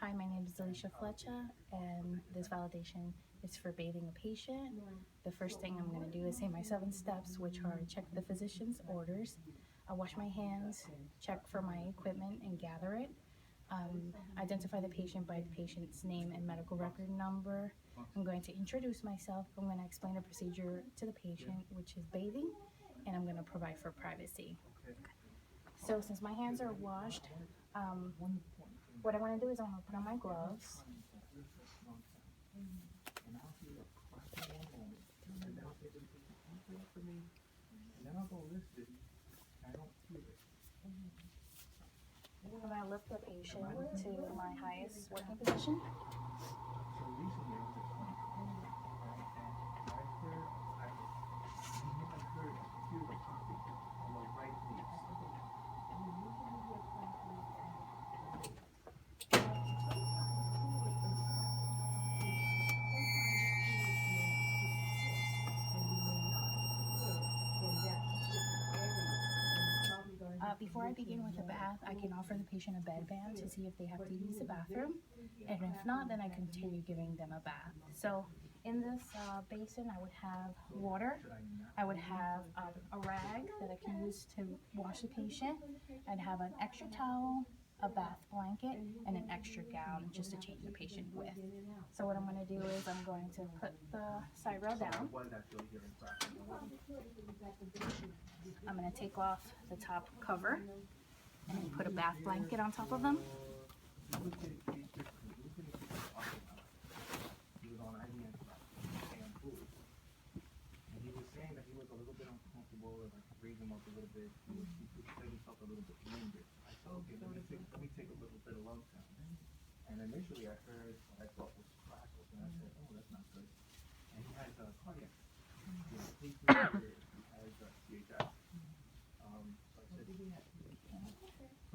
Hi, my name is Alicia Flecha, and this validation is for bathing a patient. The first thing I'm going to do is say my 7 steps, which are check the physician's orders, wash my hands, check for my equipment and gather it, identify the patient by the patient's name and medical record number. I'm going to introduce myself. I'm going to explain the procedure to the patient, which is bathing, and I'm going to provide for privacy. So since my hands are washed, what I want to do is I'm going to put on my gloves. I'm going to lift the patient to my highest working position. Before I begin with the bath, I can offer the patient a bed band to see if they have to use the bathroom, and if not, then I continue giving them a bath. So in this basin, I would have water, I would have a rag that I can use to wash the patient, I'd have an extra towel, a bath blanket, and an extra gown just to change the patient with. So what I'm going to do is I'm going to put the side rail down. I'm going to take off the top cover and put a bath blanket on top of them. And initially I heard what I thought was crackles, and I said, oh, that's not good. And he has a cardiac, he has CHF. So I said,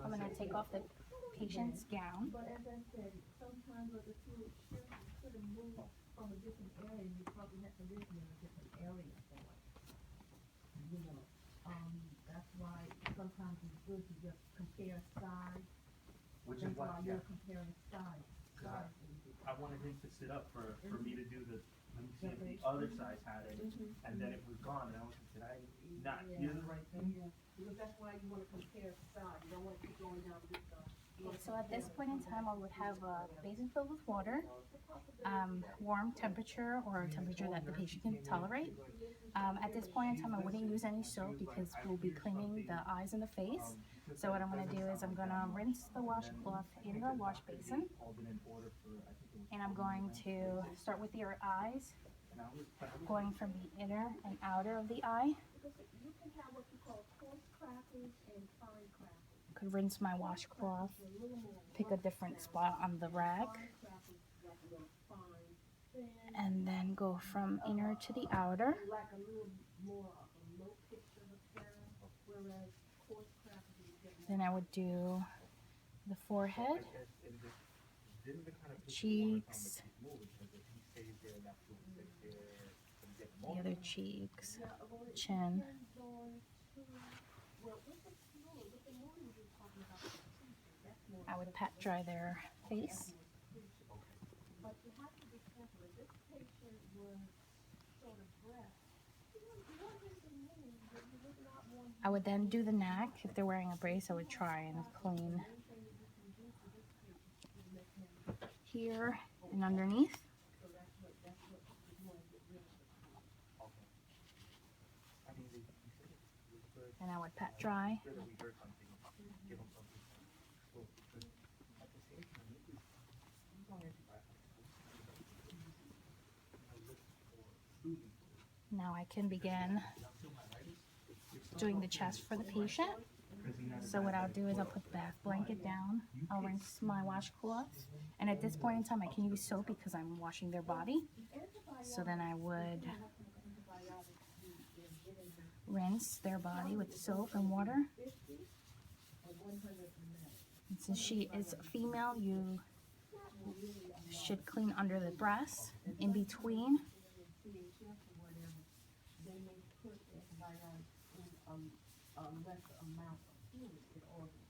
I'm going to take off the patient's gown. But as I said, sometimes with the fluid should have moved from a different area, you probably had to live in a different area for it. You know, that's why sometimes it's good to just compare size. which is why you're comparing size. I wanted him to sit up for me to do the, let me see if the other side had it, and then it was gone, and I was like, did I not hear the right thing? Yeah, because that's why you want to compare size. You don't want to keep going down this side. So at this point in time, I would have a basin filled with water, warm temperature or a temperature that the patient can tolerate. At this point in time, I wouldn't use any soap because we'll be cleaning the eyes and the face. So what I'm going to do is I'm going to rinse the washcloth in the wash basin, and I'm going to start with your eyes, going from the inner and outer of the eye. You can have what you call coarse crackles and fine crackles. Could rinse my washcloth, pick a different spot on the rag, and then go from inner to the outer. Then I would do the forehead, cheeks, the other cheeks, chin. I would pat dry their face. But you have to be careful. If this patient was sort of breast, I would then do the neck. If they're wearing a brace, I would try and clean here and underneath. And I would pat dry. Now I can begin doing the chest for the patient. So what I'll do is I'll put the bath blanket down, I'll rinse my washcloth, and at this point in time I can use soap because I'm washing their body. So then I would rinse their body with soap and water. And since she is a female, you should clean under the breasts, in between.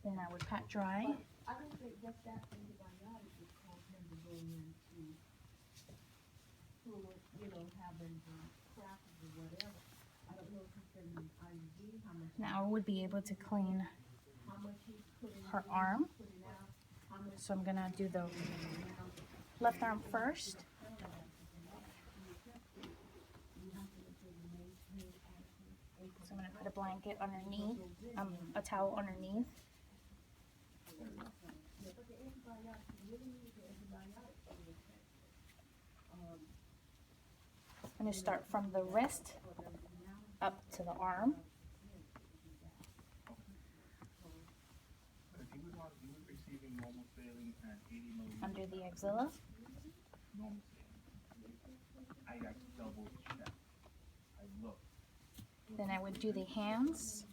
Then I would pat dry. I don't think just that antibiotic is called having crackles or whatever. I don't know if he's getting an IUD, how much. Now I would be able to clean How much he's putting her in, arm. putting out, how much. So I'm gonna do the left arm first. So I'm gonna put a blanket underneath, a towel underneath. I'm gonna start from the wrist up to the arm. If he was receiving normal saline at 80 millimeters. Under the axilla. Normal saline. I double checked. I looked. Then I would do the hands,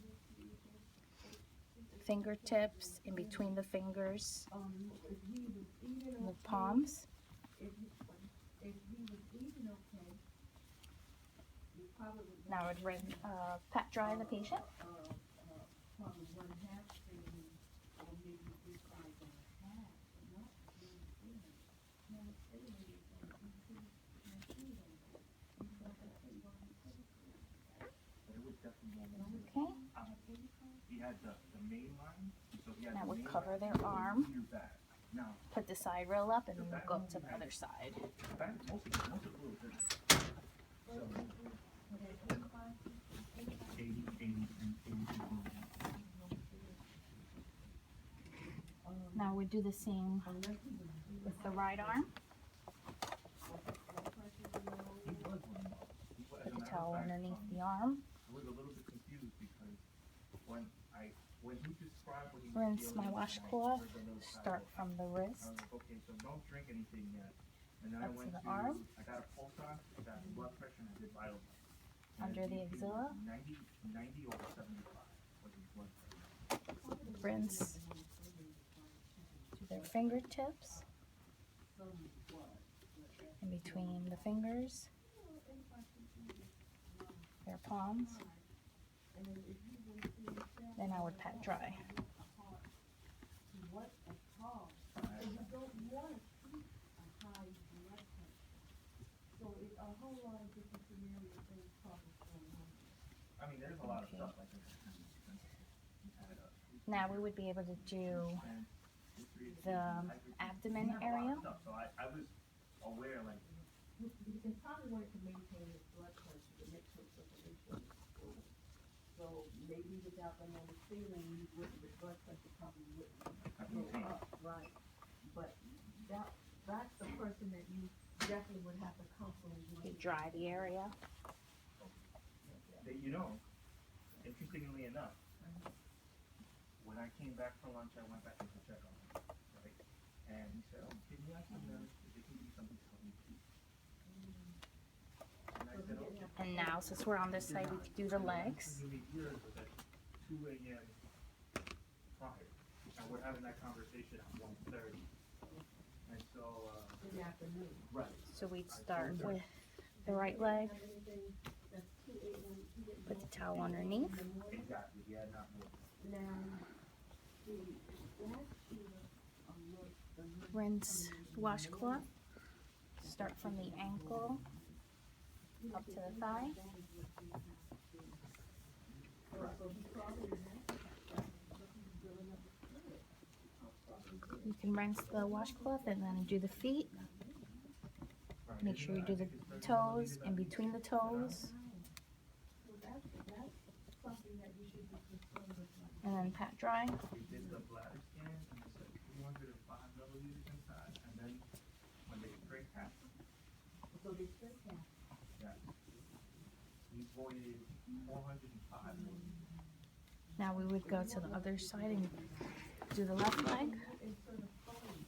fingertips, in between the fingers, the palms. If he was eating okay, we probably would Now I would pat dry the patient. probably 1/2 saline, or maybe 3/4 and a half, but not really saline. No, saline is But it was definitely normal. Okay. He had the main line. So he had Now the would main cover line, their and arm. your back. Now, Put the side rail up, and then we'll go up to the other side. the back, most of it was good. So, 80, and 82. Now we do the same with the right arm. He was one. Put the towel underneath the arm. I was a little bit confused because when he described what he was Rinse feeling, my I washcloth. heard the little Start towel. from the I wrist was like, okay, so don't drink anything yet. And then I up to went the to, arm. I got a pulse on, I got blood pressure, and I did vital signs. Under the axilla. 90 over 75 was his blood pressure. Rinse to their fingertips, in between the fingers, their palms. Then I would pat dry. what a cause. So you don't want to keep a high blood pressure. So it's a whole lot of different scenarios and problems going on. I mean, there's a lot of Okay. stuff like this. Now we would be able to do the abdomen area. So I was aware, like, You probably wanted to maintain his blood pressure to make sure circulation is full. So maybe without them on the ceiling, the blood pressure probably wouldn't go up, right? But that's the person that you definitely would have to comfortably You dry the area. you know, interestingly enough, when I came back from lunch, I went back in to check on him, right? And he said, oh, can you ask the nurse if they can give you something to help me pee? And I said, okay. And now, since we're on this side, we could do the legs. He was at 2 a.m. prior, and we're having that conversation at 1:30. And so, in the afternoon. right. So we'd start with the right leg, put the towel underneath, Exactly, he had not moved. Now, rinse the washcloth, start from the ankle up to the thigh. You can rinse the washcloth and then do the feet. Make sure you do the toes, in between the toes, and then pat dry. We did the bladder scan, and it said 205 milliliters inside, and then when they straight half, So they still can. yeah, we voided 405 milliliters. Now we would go to the other side and do the left leg. Instead of folding,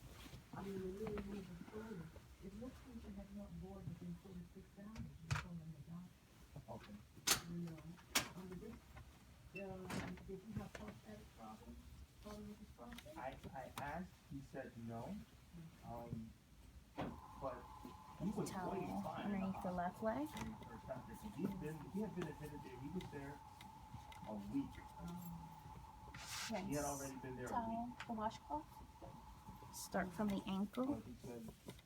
I mean, they really need to fold. If this patient has not bored within 46 hours, you call them a doctor, Okay. you know. This, did he have prostate problems? Problem with his prostate? I asked, he said no, but he was Towel voiding fine. underneath the left leg. First time visit. He had been admitted there, he was there a week. He had Rinse already been there a towel, week. the washcloth. Start from the ankle. But he said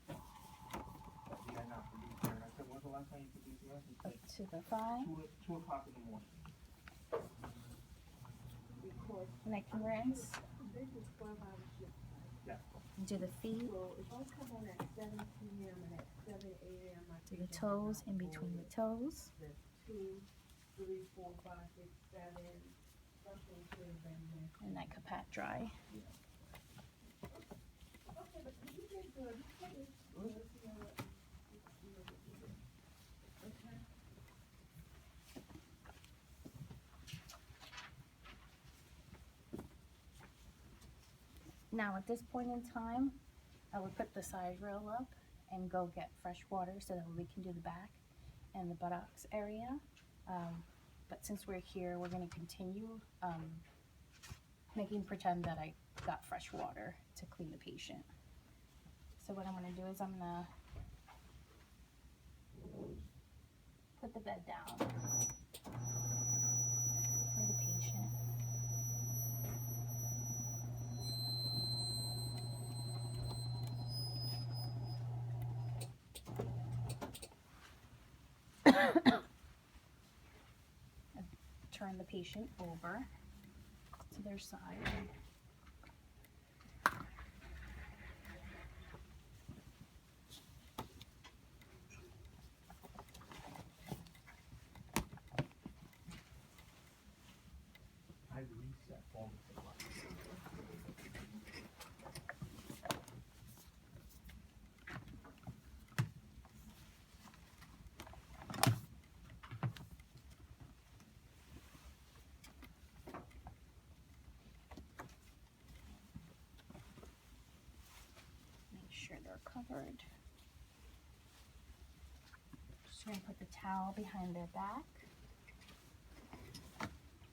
that he had not produced there, and I said, what's the last time you took these meds? It's up like to the thigh. 2 o'clock in the morning. Because And I can rinse. this is 12-hour shift time. Yeah. Do the feet, So if I come on at 7 p.m. and at 7 a.m. I do take the toes, in between the toes. That's 2, 3, 4, 5, 6, 7. Something could have been missed. And I can pat dry. Okay, but you did good. You did good. Okay. Now at this point in time, I would put the side rail up and go get fresh water so that we can do the back and the buttocks area. But since we're here, we're going to continue making pretend that I got fresh water to clean the patient. So what I'm going to do is I'm going to put the bed down for the patient. Turn the patient over to their side. I reset all the supplies. Make sure they're covered. Just gonna put the towel behind their back.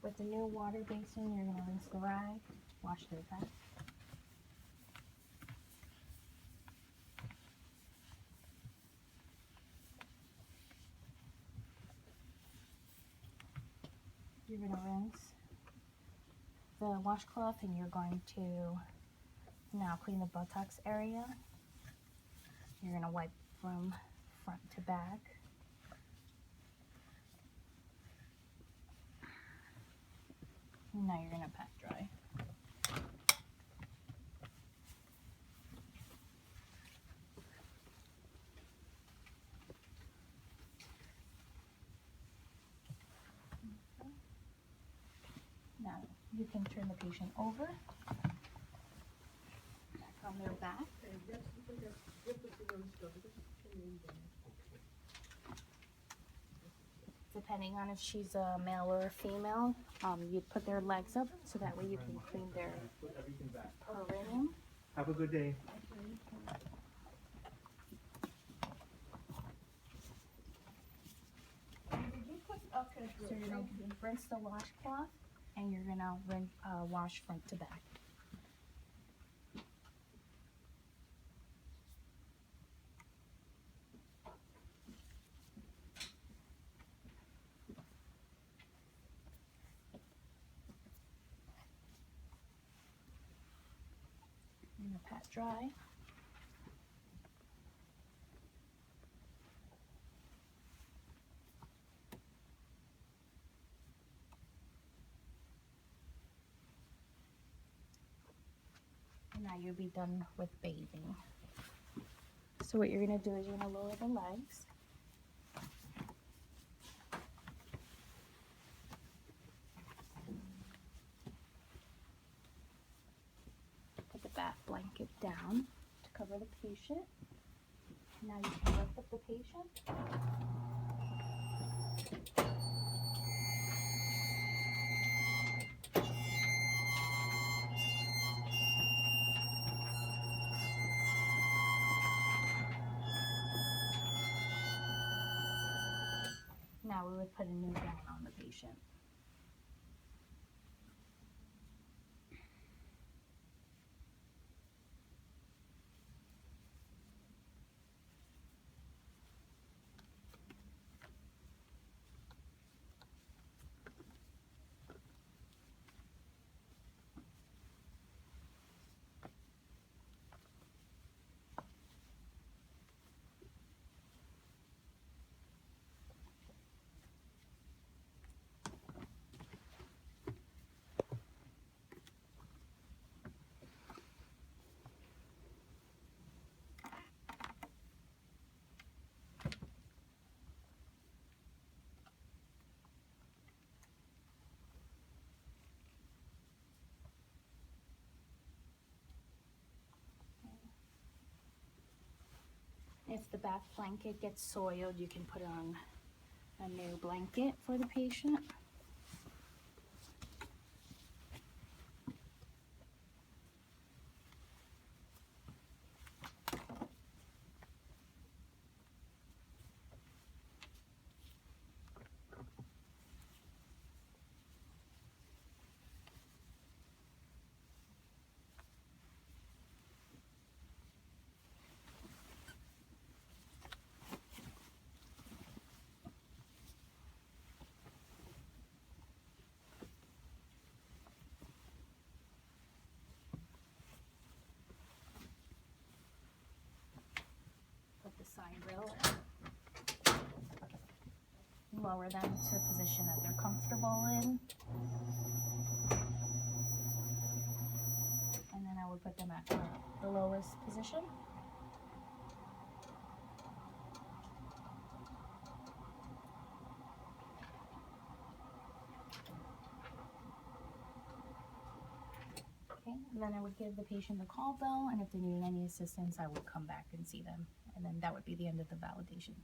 With the new water basin, you're gonna rinse the rag, wash their back. You're gonna rinse the washcloth and you're going to now clean the buttocks area. You're gonna wipe from front to back. And now you're gonna pat dry. Now you can turn the patient over, back on their back. And just because just what you're going to start, just put it in there. Depending on if she's a male or a female, you put their legs up so that way you can clean their Put everything back. perineum. Have a good day. Did you put, okay, So you're gonna rinse the washcloth and you're gonna wash front to back. I'm gonna pat dry. And now you'll be done with bathing. So what you're gonna do is you're gonna lower the legs. Put the bath blanket down to cover the patient. Now you can lift up the patient. Now we would put a new gown on the patient. If the back blanket gets soiled, you can put on a new blanket for the patient. Put the side rail in. Lower them to a position that they're comfortable in. And then I would put them at the lowest position. Okay, and then I would give the patient the call bell, and if they needed any assistance, I would come back and see them. And then that would be the end of the validation.